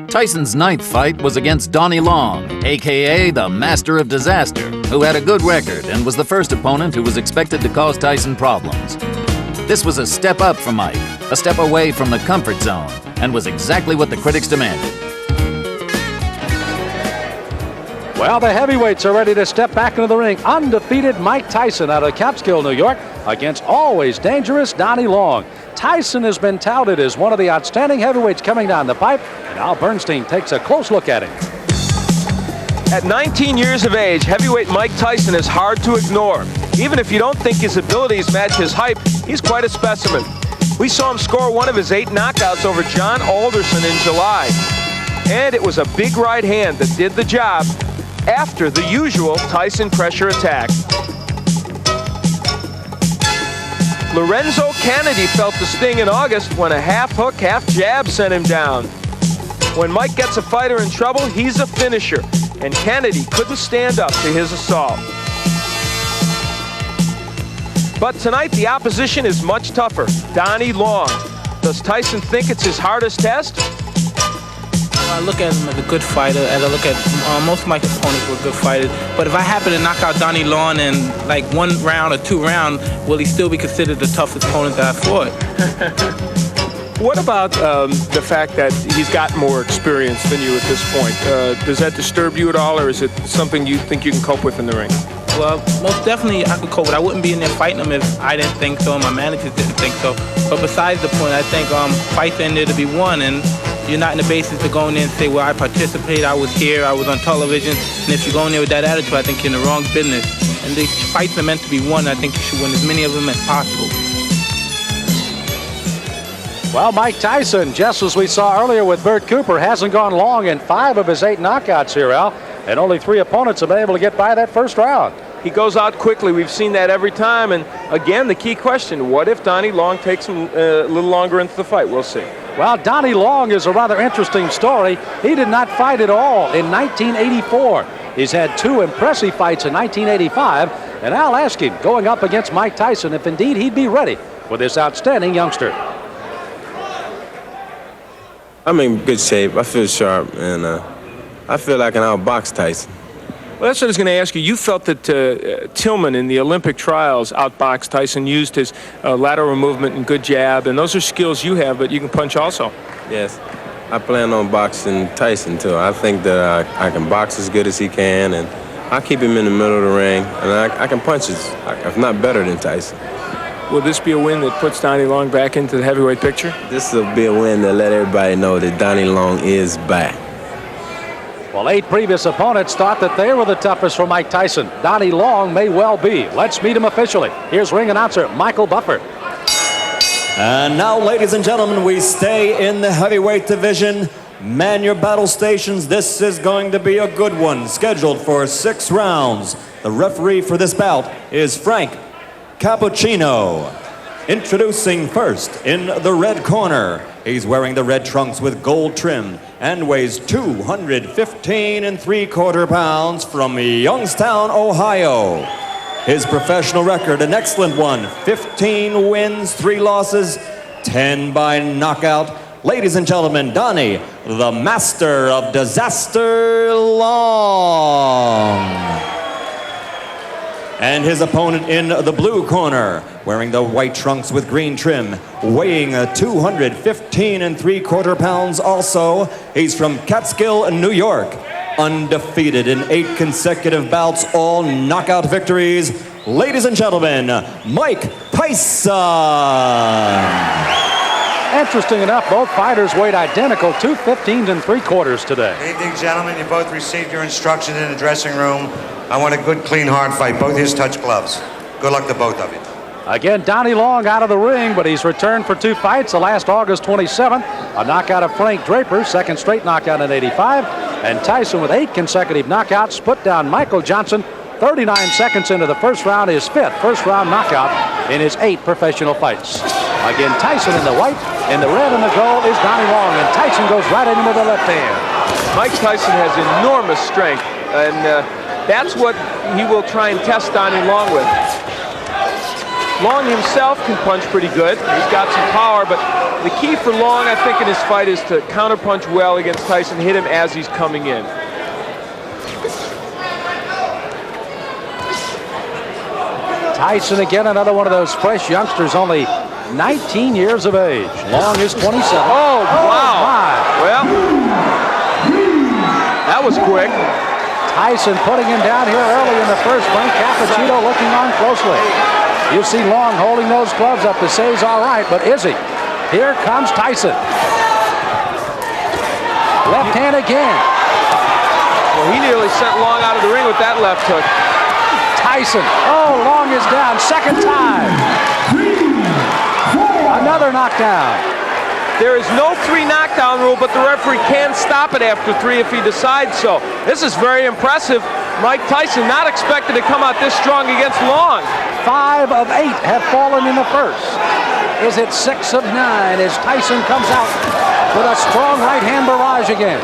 Tyson's ninth fight was against Donnie Long, a.k.a. the Master of Disaster, who had a good record and was the first opponent who was expected to cause Tyson problems. This was a step up for Mike, a step away from the comfort zone, and was exactly what the critics demanded. Well, the heavyweights are ready to step back into the ring. Undefeated Mike Tyson out of Catskill, New York, against always dangerous Donnie Long. Tyson has been touted as one of the outstanding heavyweights coming down the pipe, and Al Bernstein takes a close look at him. At 19 years of age, heavyweight Mike Tyson is hard to ignore. Even if you don't think his abilities match his hype, he's quite a specimen. We saw him score one of his 8 knockouts over John Alderson in July. And it was a big right hand that did the job after the usual Tyson pressure attack. Lorenzo Kennedy felt the sting in August when a half hook, half jab sent him down. When Mike gets a fighter in trouble, he's a finisher, and Kennedy couldn't stand up to his assault. But tonight, the opposition is much tougher. Donnie Long. Does Tyson think it's his hardest test? I look at him as a good fighter, as I look at most of my opponents were good fighters. But if I happen to knock out Donnie Long in like 1 round or 2 rounds, will he still be considered the toughest opponent that I fought? What about the fact that he's got more experience than you at this point? Does that disturb you at all, or is it something you think you can cope with in the ring? Well, most definitely I could cope with it. I wouldn't be in there fighting him if I didn't think so and my managers didn't think so. But besides the point, I think fights are in there to be won, and you're not in the basis to go in there and say, well, I participated, I was here, I was on television. And if you go in there with that attitude, I think you're in the wrong business. And these fights are meant to be won. I think you should win as many of them as possible. Well, Mike Tyson, just as we saw earlier with Bert Cooper, hasn't gone long in 5 of his 8 knockouts here, Al. And only 3 opponents have been able to get by that first round. He goes out quickly. We've seen that every time. And again, the key question, what if Donnie Long takes him a little longer into the fight? We'll see. Well, Donnie Long is a rather interesting story. He did not fight at all in 1984. He's had 2 impressive fights in 1985. And I'll ask him, going up against Mike Tyson, if indeed he'd be ready for this outstanding youngster. I'm in good shape. I feel sharp, and I feel like I can outbox Tyson. Well, that's what I was going to ask you. You felt that Tillman in the Olympic trials outboxed Tyson, used his lateral movement and good jab, and those are skills you have, but you can punch also. Yes, I plan on boxing Tyson, too. I think that I can box as good as he can, and I keep him in the middle of the ring, and I can punch if not better than Tyson. Will this be a win that puts Donnie Long back into the heavyweight picture? This will be a win that let everybody know that Donnie Long is back. Well, 8 previous opponents thought that they were the toughest for Mike Tyson. Donnie Long may well be. Let's meet him officially. Here's ring announcer Michael Buffer. And now, ladies and gentlemen, we stay in the heavyweight division. Man your battle stations. This is going to be a good one, scheduled for 6 rounds. The referee for this bout is Frank Cappuccino. Introducing first in the red corner. He's wearing the red trunks with gold trim and weighs 215 3/4 pounds from Youngstown, Ohio. His professional record, an excellent one, 15 wins, 3 losses, 10 by knockout. Ladies and gentlemen, Donnie, the Master of Disaster Long. And his opponent in the blue corner, wearing the white trunks with green trim, weighing 215 3/4 pounds also. He's from Catskill, New York. Undefeated in 8 consecutive bouts, all knockout victories. Ladies and gentlemen, Mike Tyson. Interesting enough, both fighters weighed identical, 215 3/4 today. Good evening, gentlemen. You both received your instructions in the dressing room. I want a good, clean, hard fight. Both his touch gloves. Good luck to both of you. Again, Donnie Long out of the ring, but he's returned for 2 fights. The last August 27th, a knockout of Frank Draper, 2nd straight knockout in '85. And Tyson with 8 consecutive knockouts, put down Michael Johnson 39 seconds into the first round, his 5th first-round knockout in his 8 professional fights. Again, Tyson in the white, in the red and the gold is Donnie Long, and Tyson goes right at him with the left hand. Mike Tyson has enormous strength, and that's what he will try and test Donnie Long with. Long himself can punch pretty good. He's got some power, but the key for Long, I think, in his fight is to counterpunch well against Tyson, hit him as he's coming in. Tyson again, another one of those fresh youngsters, only 19 years of age. Long is 27. Oh, wow. My. Well, that was quick. Tyson putting him down here early in the first. Frank Cappuccino looking on closely. You see Long holding those gloves up to say he's all right, but is he? Here comes Tyson. Left hand again. Well, he nearly sent Long out of the ring with that left hook. Tyson. Oh, Long is down. Second time. Another knockdown. There is no 3 knockdown rule, but the referee can stop it after 3 if he decides so. This is very impressive. Mike Tyson not expected to come out this strong against Long. 5 of 8 have fallen in the first. Is it 6 of 9 as Tyson comes out with a strong right hand barrage again?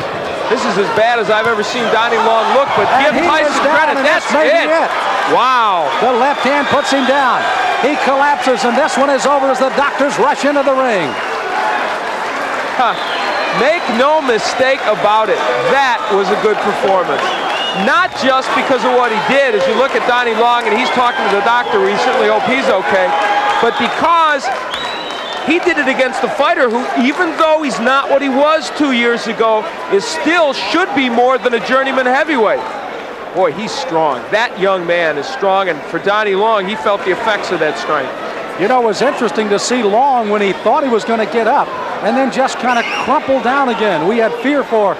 This is as bad as I've ever seen Donnie Long look, but give Tyson credit. That's it. Wow. The left hand puts him down. He collapses, and this one is over as the doctors rush into the ring. Make no mistake about it. That was a good performance. Not just because of what he did, as you look at Donnie Long and he's talking to the doctor, we certainly hope he's okay, but because he did it against a fighter who, even though he's not what he was 2 years ago, is still should be more than a journeyman heavyweight. Boy, he's strong. That young man is strong, and for Donnie Long, he felt the effects of that strength. You know, it was interesting to see Long when he thought he was going to get up and then just kind of crumple down again. We had fear for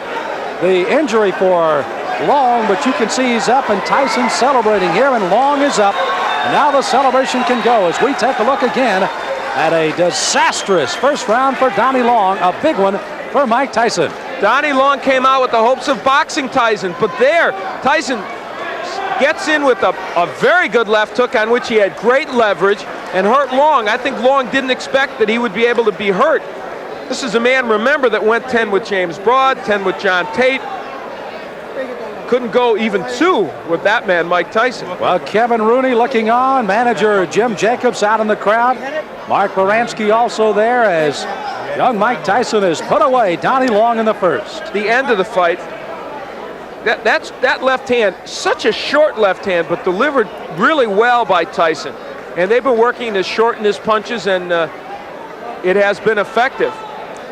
the injury for Long, but you can see he's up, and Tyson's celebrating here, and Long is up. And now the celebration can go as we take a look again at a disastrous first round for Donnie Long, a big one for Mike Tyson. Donnie Long came out with the hopes of boxing Tyson, but there, Tyson gets in with a very good left hook on which he had great leverage and hurt Long. I think Long didn't expect that he would be able to be hurt. This is a man, remember, that went 10 with James Broad, 10 with John Tate. Couldn't go even 2 with that man, Mike Tyson. Well, Kevin Rooney looking on, manager Jim Jacobs out in the crowd. Mark Baranski also there as young Mike Tyson has put away Donnie Long in the first. The end of the fight, that left hand, such a short left hand, but delivered really well by Tyson. And they've been working to shorten his punches, and it has been effective.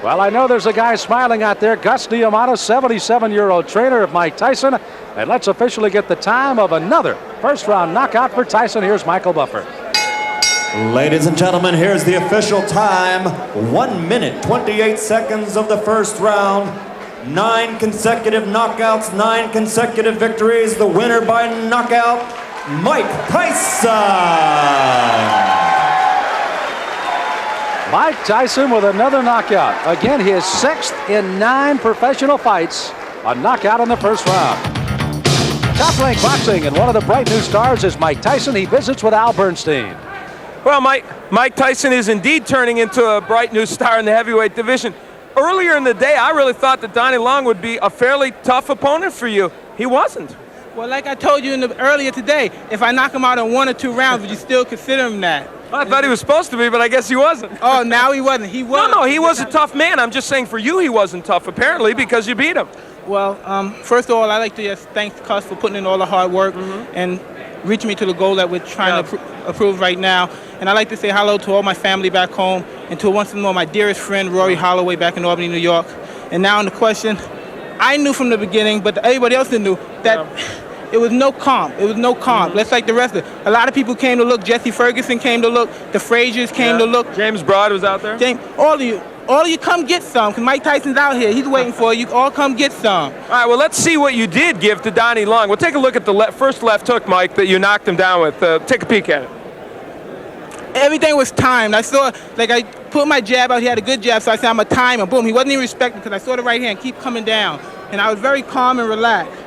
Well, I know there's a guy smiling out there, Gus Diamano, 77-year-old trainer of Mike Tyson. And let's officially get the time of another first-round knockout for Tyson. Here's Michael Buffer. Ladies and gentlemen, here's the official time. 1 minute, 28 seconds of the first round. 9 consecutive knockouts, 9 consecutive victories. The winner by knockout, Mike Tyson. Mike Tyson with another knockout. Again, his 6th in 9 professional fights. A knockout in the first round. Top Rank Boxing, and one of the bright new stars is Mike Tyson. He visits with Al Bernstein. Well, Mike Tyson is indeed turning into a bright new star in the heavyweight division. Earlier in the day, I really thought that Donnie Long would be a fairly tough opponent for you. He wasn't. Well, like I told you earlier today, if I knock him out in 1 or 2 rounds, would you still consider him that? Well, I thought he was supposed to be, but I guess he wasn't. Oh, now he wasn't. He wasn't. No, he was a tough man. I'm just saying for you he wasn't tough, apparently, because you beat him. Well, first of all, I'd like to just thank Cus for putting in all the hard work and reaching me to the goal that we're trying to approve right now. And I'd like to say hello to all my family back home and to once more my dearest friend, Rory Holloway, back in Albany, New York. And now on the question, I knew from the beginning, but everybody else didn't know, that it was no comp. It was no comp. Let's like the rest of it. A lot of people came to look. Jesse Ferguson came to look. The Fraziers came to look. James Broad was out there. All of you come get some, because Mike Tyson's out here. He's waiting for you. All come get some. All right, well, let's see what you did give to Donnie Long. We'll take a look at the first left hook, Mike, that you knocked him down with. Take a peek at it. Everything was timed. I saw, I put my jab out. He had a good jab, so I said, I'm going to time him. Boom. He wasn't even respecting because I saw the right hand keep coming down. And I was very calm and relaxed.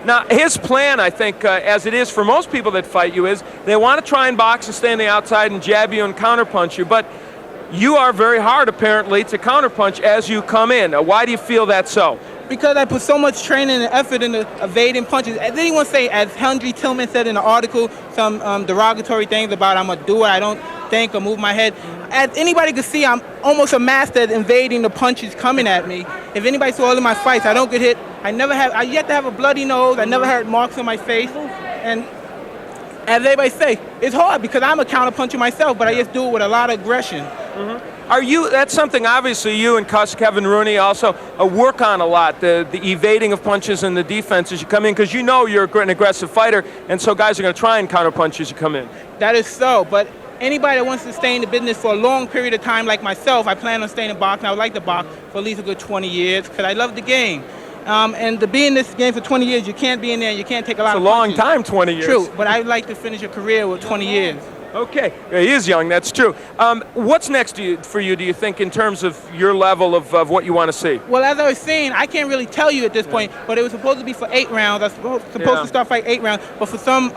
Now, his plan, I think, as it is for most people that fight you, is they want to try and box and stay on the outside and jab you and counterpunch you. But you are very hard, apparently, to counterpunch as you come in. Why do you feel that's so? Because I put so much training and effort into evading punches. As anyone say, as Henry Tillman said in the article, some derogatory things about I'm a doer, I don't think or move my head. As anybody can see, I'm almost a master at invading the punches coming at me. If anybody saw all of my fights, I don't get hit. I yet to have a bloody nose. I never had marks on my face. And as everybody say, it's hard because I'm a counterpuncher myself, but I just do it with a lot of aggression. That's something obviously you and Kevin Rooney also work on a lot, the evading of punches and the defense as you come in, because you know you're an aggressive fighter, and so guys are going to try and counterpunch as you come in. That is so, but anybody that wants to stay in the business for a long period of time like myself, I plan on staying in boxing. I would like to box for at least a good 20 years because I love the game. And to be in this game for 20 years, you can't be in there and you can't take a lot of punches. It's a long time, 20 years. True, but I'd like to finish a career with 20 years. Okay, he is young, that's true. What's next for you, do you think, in terms of your level of what you want to see? Well, as I was saying, I can't really tell you at this point, but it was supposed to be for 8 rounds. I was supposed to start fighting 8 rounds, but for some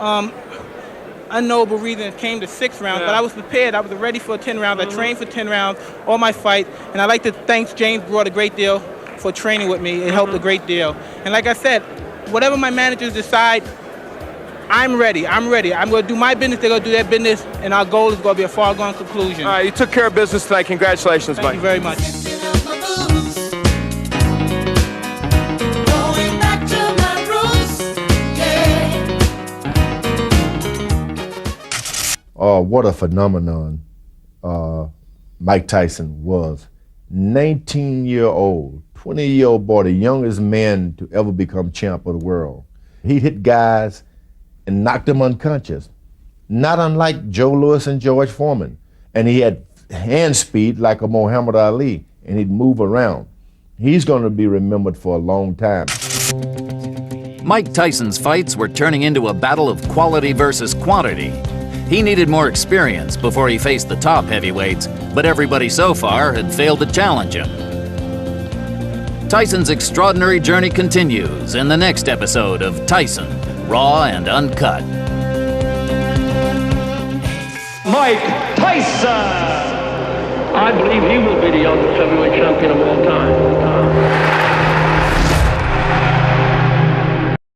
unknowable reason, it came to 6 rounds. But I was prepared. I was ready for 10 rounds. I trained for 10 rounds, all my fights, and I'd like to thank James Broad a great deal for training with me. It helped a great deal. And like I said, whatever my managers decide, I'm ready. I'm going to do my business. They're going to do their business, and our goal is going to be a far-gone conclusion. All right, you took care of business tonight. Congratulations, Mike. Thank you very much. What a phenomenon Mike Tyson was. 19-year-old, 20-year-old boy, the youngest man to ever become champ of the world. He hit guys and knocked them unconscious, not unlike Joe Louis and George Foreman. And he had hand speed like a Muhammad Ali, and he'd move around. He's going to be remembered for a long time. Mike Tyson's fights were turning into a battle of quality versus quantity. He needed more experience before he faced the top heavyweights, but everybody so far had failed to challenge him. Tyson's extraordinary journey continues in the next episode of Tyson, Raw and Uncut. Mike Tyson! I believe he will be the youngest heavyweight champion of all